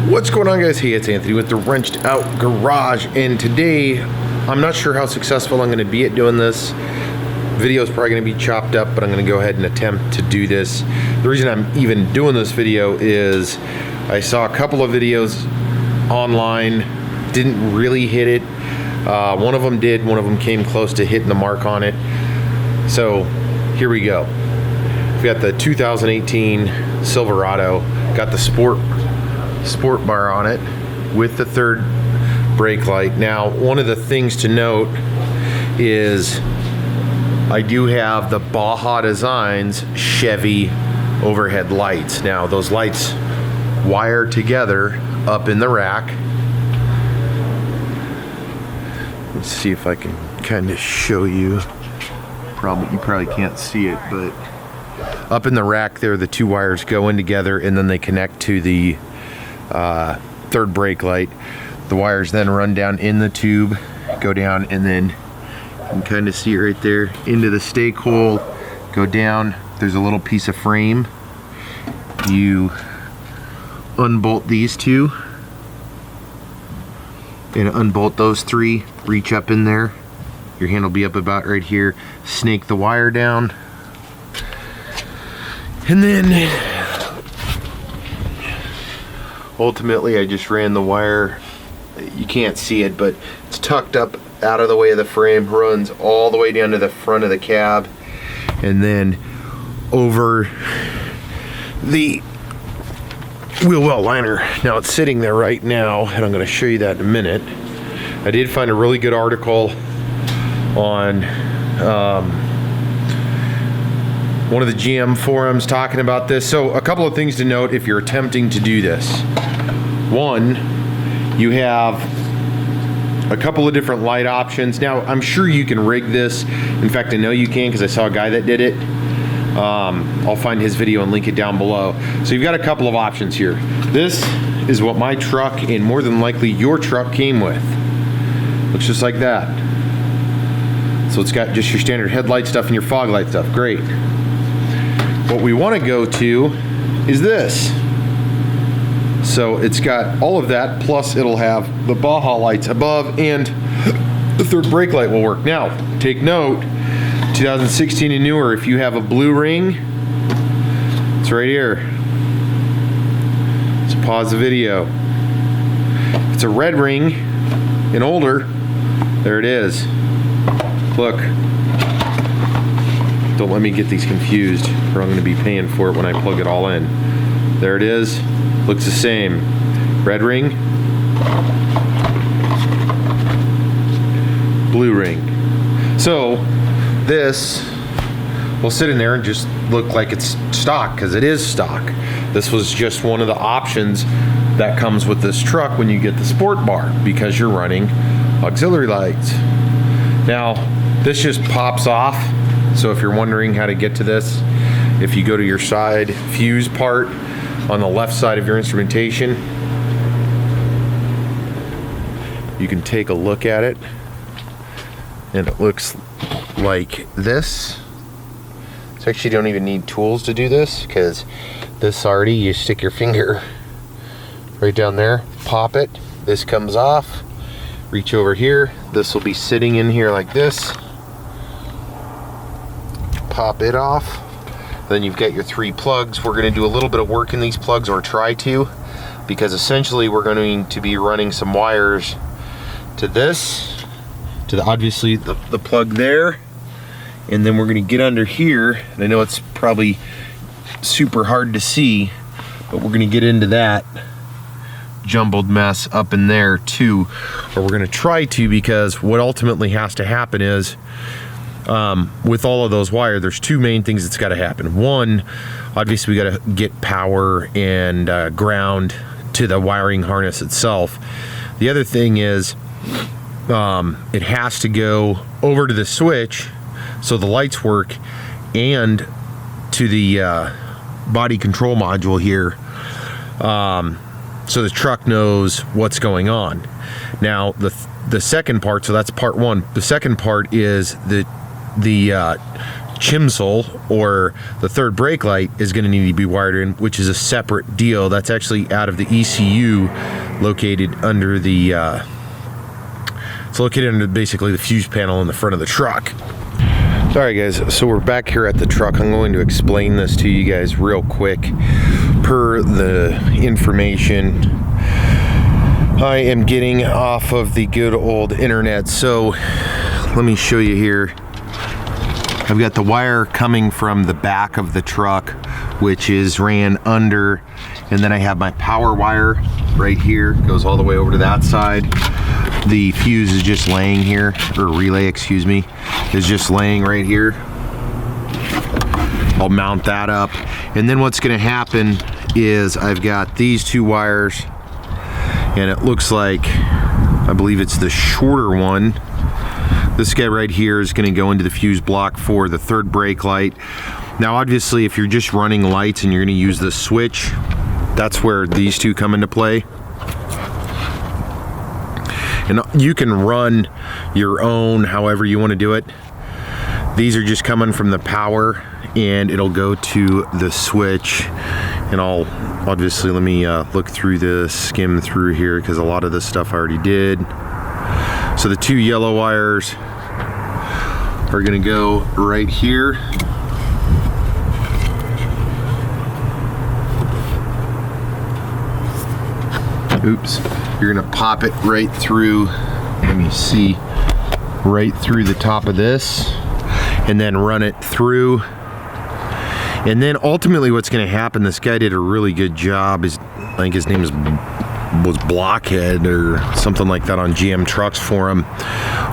What's going on, guys? Hey, it's Anthony with the Wrenched Out Garage, and today I'm not sure how successful I'm going to be at doing this. Video is probably going to be chopped up, but I'm going to go ahead and attempt to do this. The reason I'm even doing this video is I saw a couple of videos online, didn't really hit it. One of them did, one of them came close to hitting the mark on it. So here we go. We got the 2018 Silverado, got the sport bar on it with the third brake light. Now, one of the things to note is I do have the Baja Designs Chevy overhead lights. Now, those lights wire together up in the rack. Let's see if I can kind of show you. You probably can't see it, but up in the rack there, the two wires go in together and then they connect to the third brake light. The wires then run down in the tube, go down, and then you can kind of see it right there into the stake hole, go down. There's a little piece of frame. You unbolt these two and unbolt those three, reach up in there. Your hand will be up about right here. Snake the wire down. And then ultimately I just ran the wire. You can't see it, but it's tucked up out of the way of the frame, runs all the way down to the front of the cab, and then over the wheel well liner. Now it's sitting there right now, and I'm going to show you that in a minute. I did find a really good article on one of the GM forums talking about this. So a couple of things to note if you're attempting to do this. One, you have a couple of different light options. Now, I'm sure you can rig this. In fact, I know you can because I saw a guy that did it. I'll find his video and link it down below. So you've got a couple of options here. This is what my truck and more than likely your truck came with. Looks just like that. So it's got just your standard headlight stuff and your fog light stuff. Great. What we want to go to is this. So it's got all of that, plus it'll have the Baja lights above, and the third brake light will work. Now, take note, 2016 and newer, if you have a blue ring, it's right here. So pause the video. If it's a red ring and older, there it is. Look. Don't let me get these confused, or I'm going to be paying for it when I plug it all in. There it is. Looks the same. Red ring, blue ring. So this will sit in there and just look like it's stock, because it is stock. This was just one of the options that comes with this truck when you get the sport bar, because you're running auxiliary lights. Now, this just pops off. So if you're wondering how to get to this, if you go to your side fuse part on the left side of your instrumentation, you can take a look at it, and it looks like this. So actually you don't even need tools to do this, because this already, you stick your finger right down there, pop it, this comes off, reach over here, this will be sitting in here like this, pop it off. Then you've got your three plugs. We're going to do a little bit of work in these plugs, or try to, because essentially we're going to be running some wires to this, to obviously the plug there, and then we're going to get under here, and I know it's probably super hard to see, but we're going to get into that jumbled mess up in there too, or we're going to try to, because what ultimately has to happen is with all of those wires, there's two main things that's got to happen. One, obviously we got to get power and ground to the wiring harness itself. The other thing is it has to go over to the switch so the lights work, and to the body control module here, so the truck knows what's going on. Now the second part, so that's part one. The second part is the chimsole or the third brake light is going to need to be wired in, which is a separate deal. That's actually out of the ECU, located under the it's located under basically the fuse panel in the front of the truck. Alright guys, so we're back here at the truck. I'm going to explain this to you guys real quick per the information I am getting off of the good old internet. So let me show you here. I've got the wire coming from the back of the truck, which is ran under, and then I have my power wire right here, goes all the way over to that side. The fuse is just laying here, or relay, excuse me, is just laying right here. I'll mount that up, and then what's going to happen is I've got these two wires, and it looks like, I believe it's the shorter one. This guy right here is going to go into the fuse block for the third brake light. Now obviously if you're just running lights and you're going to use the switch, that's where these two come into play. And you can run your own however you want to do it. These are just coming from the power, and it'll go to the switch. And I'll obviously, let me look through this, skim through here, because a lot of this stuff I already did. So the two yellow wires are going to go right here. Oops. You're going to pop it right through, let me see, right through the top of this, and then run it through. And then ultimately what's going to happen, this guy did a really good job. I think his name was Blockhead or something like that on GM trucks for him.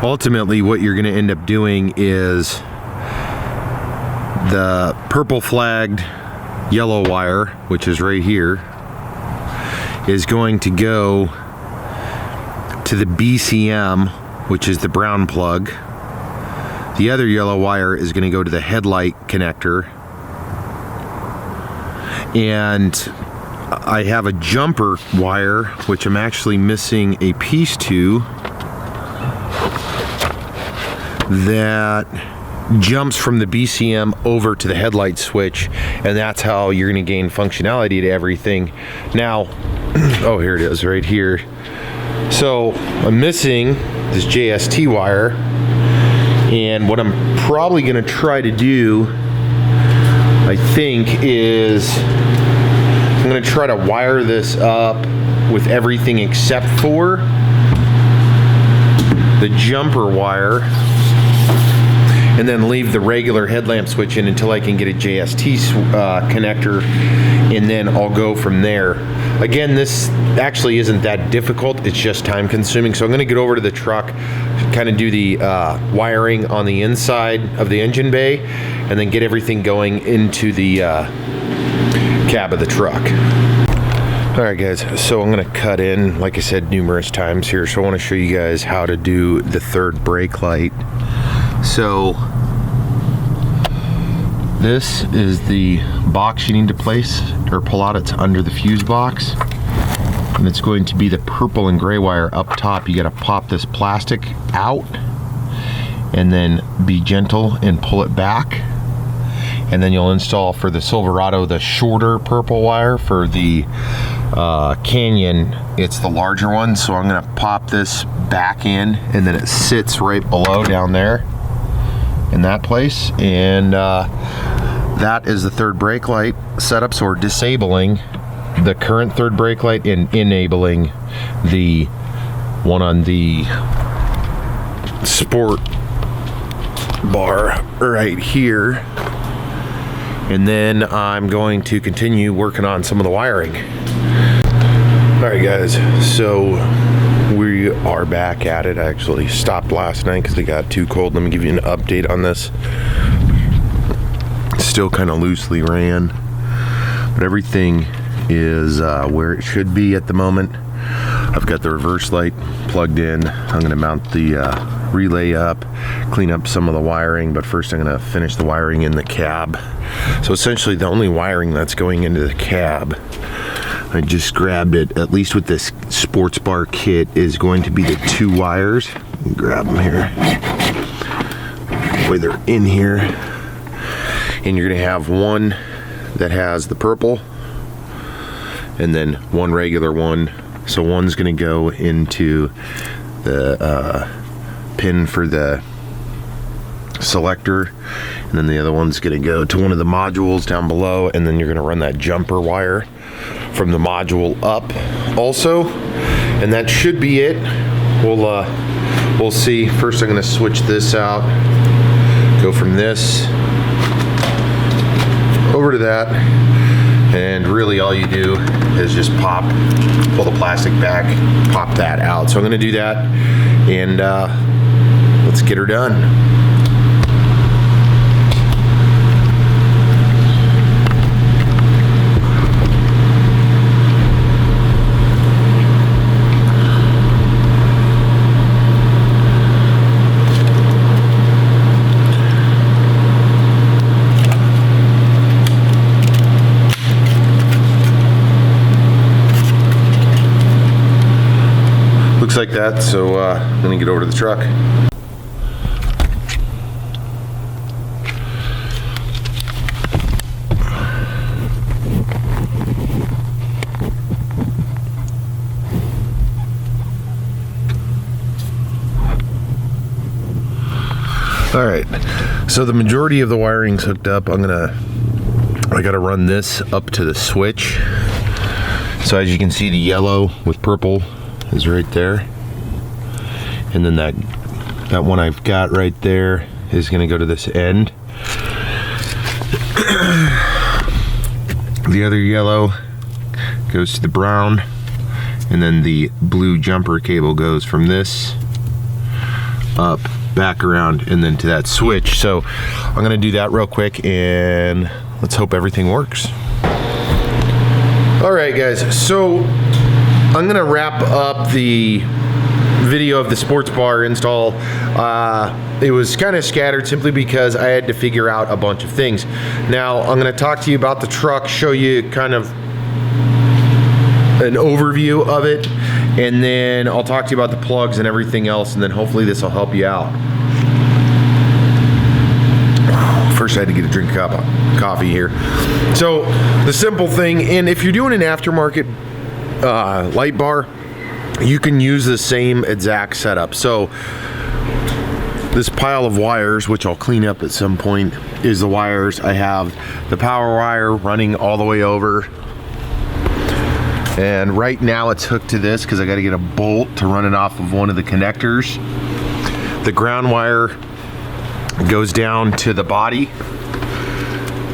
Ultimately what you're going to end up doing is the purple flagged yellow wire, which is right here, is going to go to the BCM, which is the brown plug. The other yellow wire is going to go to the headlight connector. And I have a jumper wire, which I'm actually missing a piece to, that jumps from the BCM over to the headlight switch, and that's how you're going to gain functionality to everything. Now, oh, here it is right here. So I'm missing this JST wire, and what I'm probably going to try to do, I think, is I'm going to try to wire this up with everything except for the jumper wire, and then leave the regular headlamp switch in until I can get a JST connector, and then I'll go from there. Again, this actually isn't that difficult, it's just time consuming. So I'm going to get over to the truck, kind of do the wiring on the inside of the engine bay, and then get everything going into the cab of the truck. Alright guys, so I'm going to cut in, like I said numerous times here, so I want to show you guys how to do the third brake light. So this is the box you need to place or pull out. It's under the fuse box, and it's going to be the purple and gray wire up top. You got to pop this plastic out and then be gentle and pull it back, and then you'll install for the Silverado the shorter purple wire. For the Canyon, it's the larger one. So I'm going to pop this back in, and then it sits right below down there in that place, and that is the third brake light setup. So we're disabling the current third brake light and enabling the one on the sport bar right here, and then I'm going to continue working on some of the wiring. Alright guys, so we are back at it. I actually stopped last night because it got too cold. Let me give you an update on this. Still kind of loosely ran, but everything is where it should be at the moment. I've got the reverse light plugged in. I'm going to mount the relay up, clean up some of the wiring, but first I'm going to finish the wiring in the cab. So essentially the only wiring that's going into the cab, I just grabbed it, at least with this sports bar kit, is going to be the two wires. Grab them here. Way they're in here. and you're gonna have one that has the purple and then one regular one. So one's gonna go into the pin for the selector, and then the other one's gonna go to one of the modules down below, and then you're gonna run that jumper wire from the module up also, and that should be it. We'll see. First I'm gonna switch this out, go from this over to that, and really all you do is just pull the plastic back, pop that out. So I'm gonna do that, and let's get her done. Looks like that, so I'm gonna get over to the truck. All right, so the majority of the wiring's hooked up. I gotta run this up to the switch. So as you can see, the yellow with purple is right there, and then that one I've got right there is going to go to this end. The other yellow goes to the brown, and then the blue jumper cable goes from this up, back around, and then to that switch. So I'm going to do that real quick, and let's hope everything works. All right, guys, so I'm gonna wrap up the video of the sports bar install. It was kind of scattered simply because I had to figure out a bunch of things. Now I'm gonna talk to you about the truck, show you kind of an overview of it, and then I'll talk to you about the plugs and everything else, and then hopefully this will help you out. First I had to get a drink of coffee here. So the simple thing, and if you're doing an aftermarket light bar, you can use the same exact setup. So this pile of wires, which I'll clean up at some point, is the wires. I have the power wire running all the way over, and right now it's hooked to this because I got to get a bolt to run it off of one of the connectors. The ground wire goes down to the body,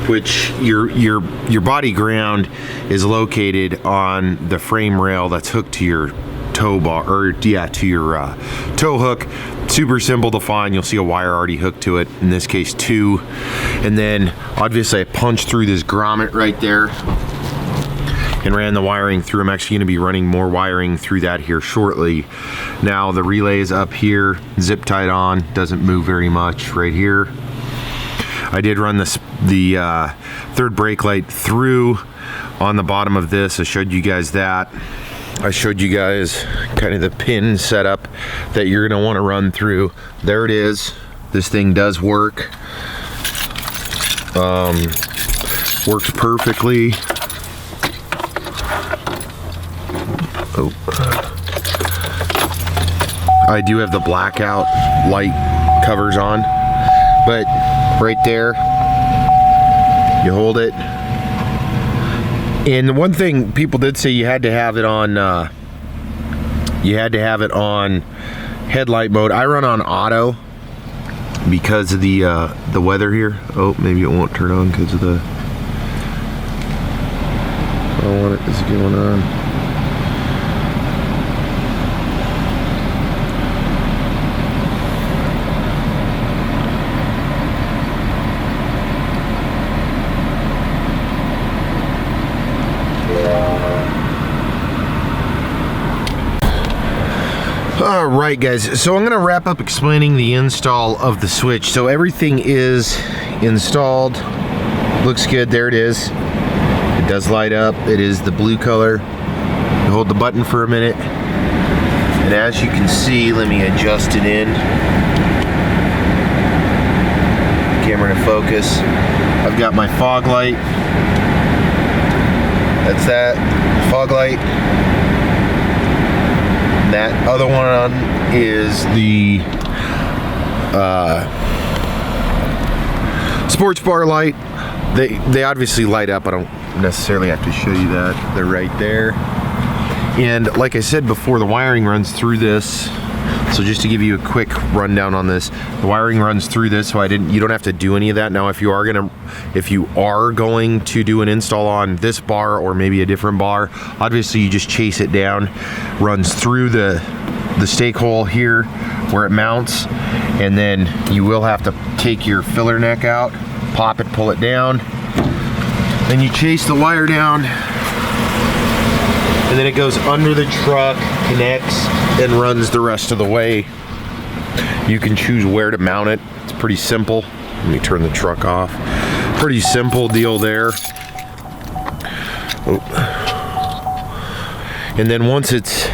which your body ground is located on the frame rail that's hooked to your tow bar, or yeah, to your tow hook. Super simple to find. You'll see a wire already hooked to it, in this case 2. And then obviously I punched through this grommet right there and ran the wiring through. I'm actually going to be running more wiring through that here shortly. Now the relay is up here, zip tied on, doesn't move very much right here. I did run the third brake light through on the bottom of this. I showed you guys that. I showed you guys kind of the pin setup that you're gonna want to run through. There it is. This thing does work. Works perfectly. Oh. I do have the blackout light covers on, but right there, you hold it. And the one thing people did say, you had to have it on headlight mode. I run on auto because of the weather here. Oh, maybe it won't turn on because of the, I don't want it, is it going on? Alright guys, so I'm going to wrap up explaining the install of the switch. So everything is installed, looks good, there it is. It does light up, it is the blue color. You hold the button for a minute, and as you can see, let me adjust it in. Camera to focus. I've got my fog light. That's that fog light. That other one is the sports bar light. They obviously light up. I don't necessarily have to show you that. They're right there. And like I said before, the wiring runs through this. So just to give you a quick rundown on this, the wiring runs through this, so you don't have to do any of that. Now, if you are going to do an install on this bar or maybe a different bar, obviously you just chase it down, runs through the stake hole here where it mounts, and then you will have to take your filler neck out, pop it, pull it down, then you chase the wire down, and then it goes under the truck, connects, and runs the rest of the way. You can choose where to mount it. It's pretty simple. Let me turn the truck off. Pretty simple deal there. Oh. And then once it's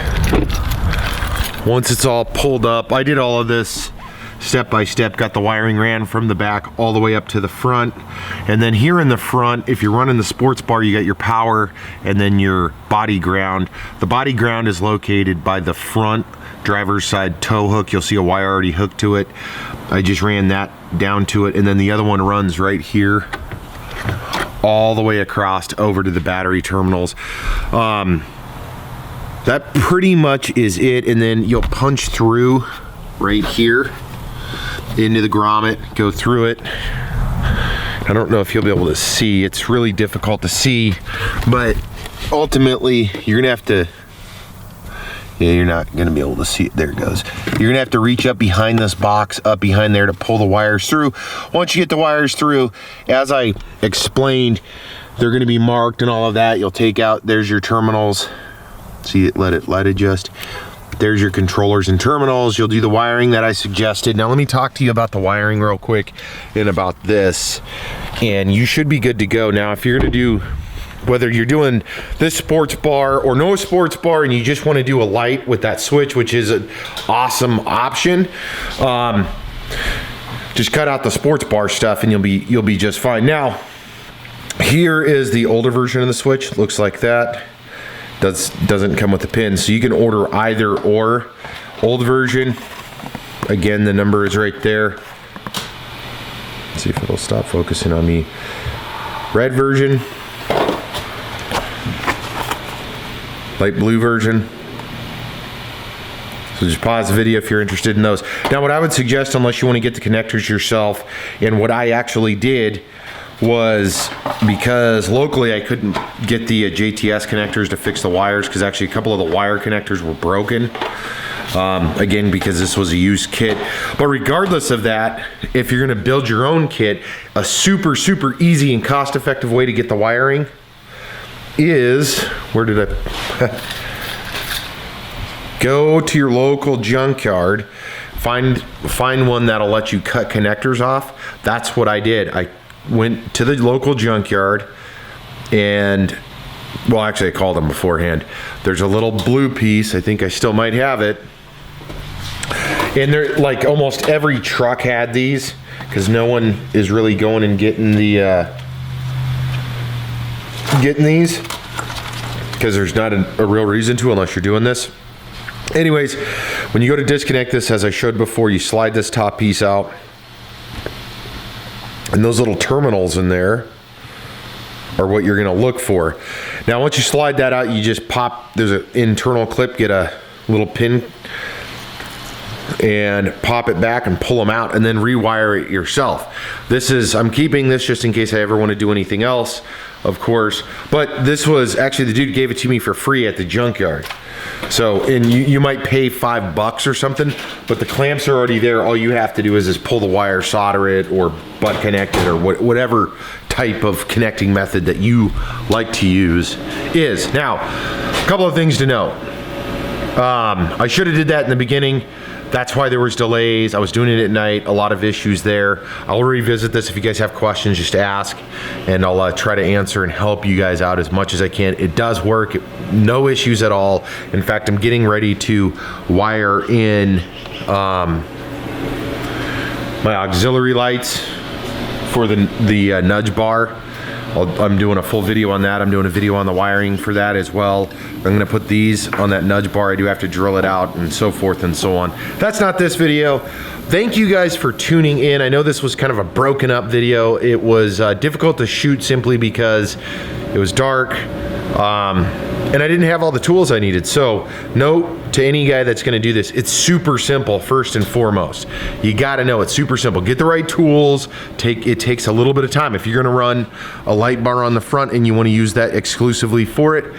all pulled up, I did all of this step by step, got the wiring ran from the back all the way up to the front. And then here in the front, if you're running the sports bar, you got your power and then your body ground. The body ground is located by the front driver's side tow hook. You'll see a wire already hooked to it. I just ran that down to it, and then the other one runs right here all the way across over to the battery terminals. That pretty much is it. And then you'll punch through right here into the grommet, go through it. I don't know if you'll be able to see. It's really difficult to see, but ultimately you're gonna have to, yeah, you're not gonna be able to see it. There it goes. You're gonna have to reach up behind this box, up behind there, to pull the wires through. Once you get the wires through, as I explained, they're gonna be marked and all of that. You'll take out, there's your terminals. See it, let it light adjust. There's your controllers and terminals. You'll do the wiring that I suggested. Now let me talk to you about the wiring real quick and about this, and you should be good to go. Now if you're gonna do, whether you're doing this sports bar or no sports bar and you just wanna do a light with that switch, which is an awesome option, just cut out the sports bar stuff and you'll be just fine. Now, here is the older version of the switch. Looks like that. Doesn't come with the pin, so you can order either or. Old version, again, the number is right there. Let's see if it'll stop focusing on me. Red version, light blue version. So just pause the video if you're interested in those. Now what I would suggest, unless you want to get the connectors yourself, and what I actually did was, because locally I couldn't get the JTS connectors to fix the wires, because actually a couple of the wire connectors were broken. Again, because this was a used kit. But regardless of that, if you're gonna build your own kit, a super, super easy and cost-effective way to get the wiring is, where did I, go to your local junkyard, find one that'll let you cut connectors off. That's what I did. I went to the local junkyard and, well, actually I called them beforehand. There's a little blue piece, I think I still might have it, and they're like, almost every truck had these, because no one is really going and getting the getting these, because there's not a real reason to, unless you're doing this. Anyways, when you go to disconnect this, as I showed before, you slide this top piece out, and those little terminals in there are what you're gonna look for. Now, once you slide that out, you just pop, there's an internal clip, get a little pin and pop it back and pull them out, and then rewire it yourself. This is, I'm keeping this just in case I ever want to do anything else, of course, but this was, actually the dude gave it to me for free at the junkyard. So, and you might pay $5 or something, but the clamps are already there. All you have to do is just pull the wire, solder it, or butt connect it, or whatever type of connecting method that you like to use is. Now, a couple of things to note. I should have did that in the beginning. That's why there was delays. I was doing it at night, a lot of issues there. I'll revisit this. If you guys have questions, just ask, and I'll try to answer and help you guys out as much as I can. It does work, no issues at all. In fact, I'm getting ready to wire in my auxiliary lights for the nudge bar. I'm doing a full video on that. I'm doing a video on the wiring for that as well. I'm gonna put these on that nudge bar. I do have to drill it out and so forth and so on. That's not this video. Thank you guys for tuning in. I know this was kind of a broken up video. It was difficult to shoot simply because it was dark. And I didn't have all the tools I needed. So note to any guy that's gonna do this, it's super simple first and foremost. You gotta know it's super simple. Get the right tools. It takes a little bit of time. If you're gonna run a light bar on the front and you wanna use that exclusively for it,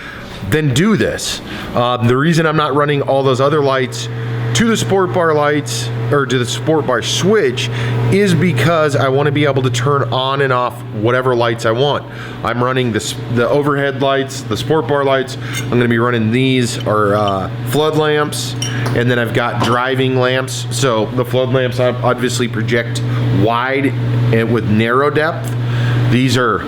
then do this. The reason I'm not running all those other lights to the sport bar lights, or to the sport bar switch, is because I want to be able to turn on and off whatever lights I want. I'm running the overhead lights, the sport bar lights. I'm going to be running these are flood lamps, and then I've got driving lamps. So the flood lamps obviously project wide and with narrow depth. These are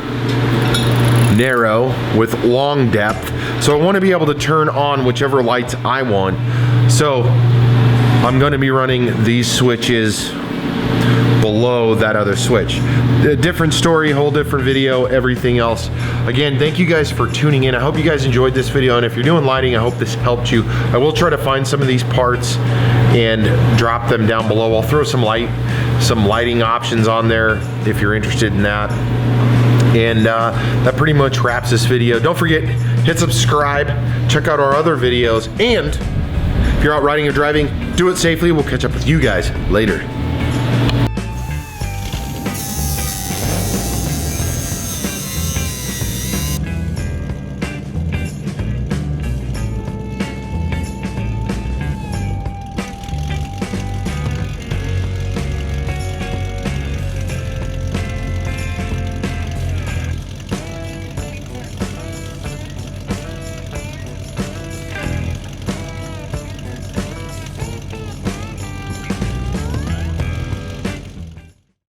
narrow with long depth. So I want to be able to turn on whichever lights I want. So I'm going to be running these switches below that other switch. A different story, whole different video, everything else. Again, thank you guys for tuning in. I hope you guys enjoyed this video, and if you're doing lighting, I hope this helped you. I will try to find some of these parts and drop them down below. I'll throw some lighting options on there if you're interested in that. And that pretty much wraps this video. Don't forget, hit subscribe, check out our other videos, and if you're out riding or driving, do it safely. We'll catch up with you guys later.